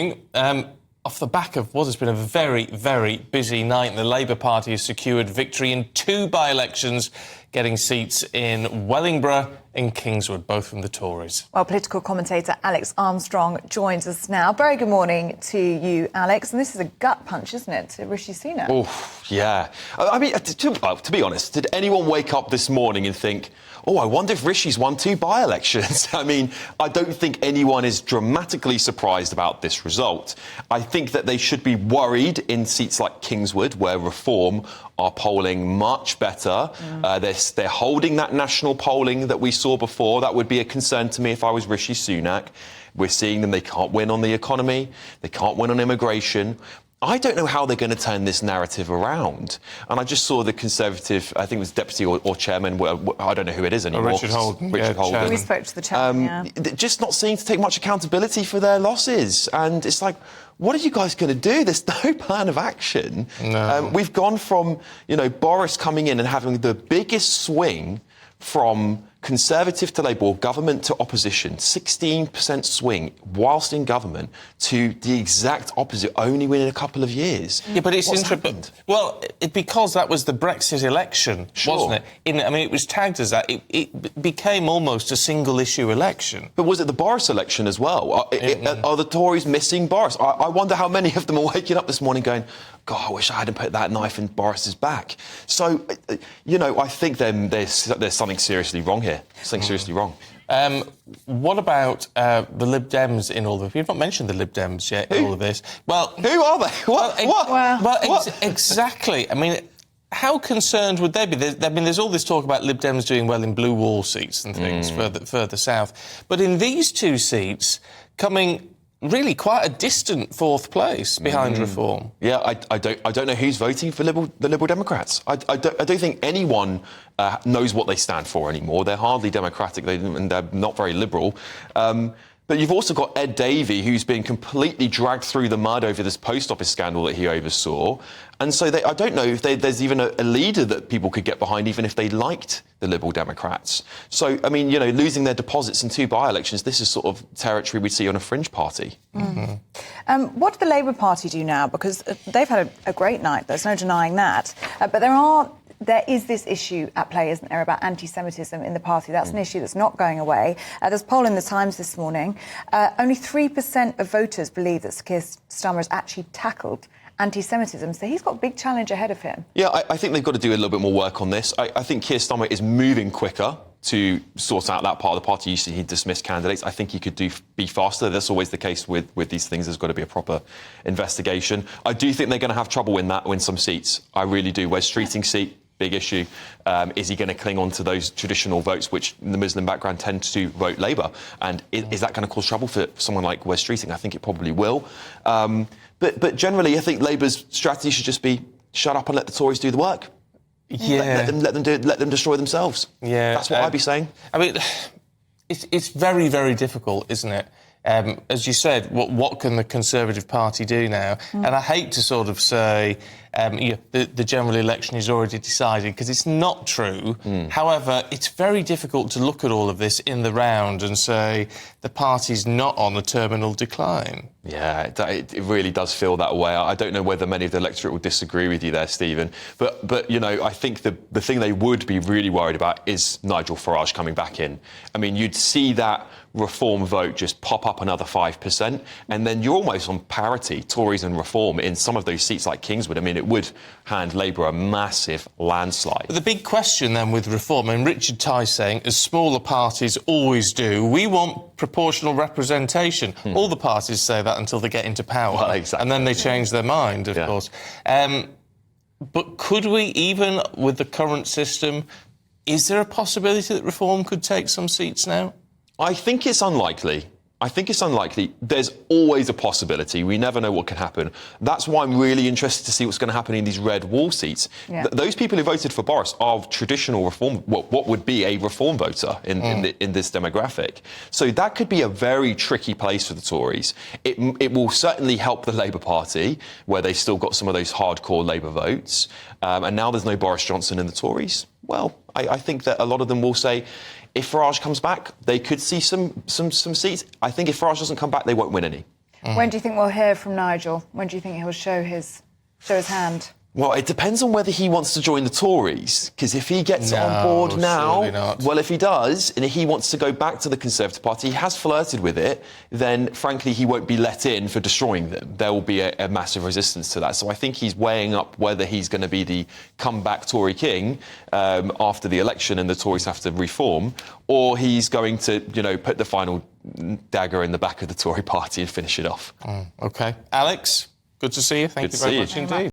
Off the back of what has been a very, very busy night, the Labour Party has secured victory in 2 by-elections, getting seats in Wellingborough and Kingswood, both from the Tories. Well, political commentator Alex Armstrong joins us now. Very good morning to you, Alex. And this is a gut punch, isn't it, to Rishi Sunak? Oh, yeah. I mean, to be honest, did anyone wake up this morning and think, oh, I wonder if Rishi's won 2 by-elections? I mean, I don't think anyone is dramatically surprised about this result. I think that they should be worried in seats like Kingswood, where Reform are polling much better. They're holding that national polling that we saw before. That would be a concern to me if I was Rishi Sunak. We're seeing them. They can't win on the economy. They can't win on immigration. I don't know how they're going to turn this narrative around. And I just saw the Conservative, I think it was Deputy or Chairman, I don't know who it is anymore. Richard Holden. Richard Holden. We spoke to the Chairman, Just not seeming to take much accountability for their losses. And it's like, what are you guys going to do? There's no plan of action. No. We've gone from, Boris coming in and having the biggest swing from Conservative to Labour, government to opposition, 16% swing whilst in government, to the exact opposite, only within a couple of years. Yeah, but it's interesting. Well, because that was the Brexit election, wasn't it? It was tagged as that. It became almost a single-issue election. But was it the Boris election as well? Are the Tories missing Boris? I wonder how many of them are waking up this morning going, God, I wish I hadn't put that knife in Boris's back. So, I think there's something seriously wrong here. Something seriously wrong. What about the Lib Dems in all of this? We've not mentioned the Lib Dems yet in all of this. Well, who are they? What? Exactly. I mean, how concerned would they be? There's all this talk about Lib Dems doing well in blue wall seats and things further south. But in these 2 seats, coming really quite a distant 4th place behind Reform. Yeah, I don't know who's voting for the Liberal Democrats. I don't think anyone knows what they stand for anymore. They're hardly democratic, and they're not very liberal. But you've also got Ed Davey, who's been completely dragged through the mud over this post office scandal that he oversaw. And so I don't know if there's even a leader that people could get behind, even if they liked the Liberal Democrats. So, I mean, losing their deposits in 2 by-elections, this is sort of territory we'd see on a fringe party. What do the Labour Party do now? Because they've had a great night, there's no denying that. But there is this issue at play, isn't there, about anti-Semitism in the party. That's an issue that's not going away. There's a poll in the Times this morning. Only 3% of voters believe that Keir Starmer has actually tackled anti-Semitism, so he's got a big challenge ahead of him. Yeah, I think they've got to do a little bit more work on this. I think Keir Starmer is moving quicker to sort out that part of the party. Usually he dismissed candidates. I think he could be faster. That's always the case with these things. There's got to be a proper investigation. I do think they're going to have trouble win some seats. I really do. Wes Streeting's seat, big issue. Is he going to cling on to those traditional votes, which in the Muslim background tend to vote Labour? And is that going to cause trouble for someone like Wes Streeting? I think it probably will. But generally, I think Labour's strategy should just be shut up and let the Tories do the work. Yeah. Let them do it. Let them destroy themselves. Yeah. That's what I'd be saying. I mean, it's very, very difficult, isn't it? As you said, what can the Conservative Party do now? And I hate to sort of say the general election is already decided, because it's not true. However, it's very difficult to look at all of this in the round and say the party's not on a terminal decline. Yeah, it really does feel that way. I don't know whether many of the electorate will disagree with you there, Stephen. But I think the thing they would be really worried about is Nigel Farage coming back in. I mean, you'd see that Reform vote just pop up another 5%, and then you're almost on parity, Tories and Reform, in some of those seats like Kingswood. I mean, it would hand Labour a massive landslide. But the big question then with Reform, and Richard Tye's saying, as smaller parties always do, we want proportional representation. All the parties say that until they get into power. Well, exactly. And then they change their mind, of course. But could we, even with the current system, is there a possibility that Reform could take some seats now? I think it's unlikely. There's always a possibility. We never know what can happen. That's why I'm really interested to see what's going to happen in these red wall seats. Yeah. Those people who voted for Boris are traditional Reform, what would be a Reform voter in this demographic. So that could be a very tricky place for the Tories. It will certainly help the Labour Party, where they've still got some of those hardcore Labour votes. And now there's no Boris Johnson in the Tories. Well, I think that a lot of them will say, if Farage comes back, they could see some seats. I think if Farage doesn't come back, they won't win any. When do you think we'll hear from Nigel? When do you think he'll show his hand? Well, it depends on whether he wants to join the Tories, because if he gets on board surely now, not. well, if he does, and he wants to go back to the Conservative Party, he has flirted with it, then, frankly, he won't be let in for destroying them. There will be a massive resistance to that. So I think he's weighing up whether he's going to be the comeback Tory king after the election and the Tories have to reform, or he's going to, put the final dagger in the back of the Tory Party and finish it off. OK. Alex, good to see you. Thank you very much indeed.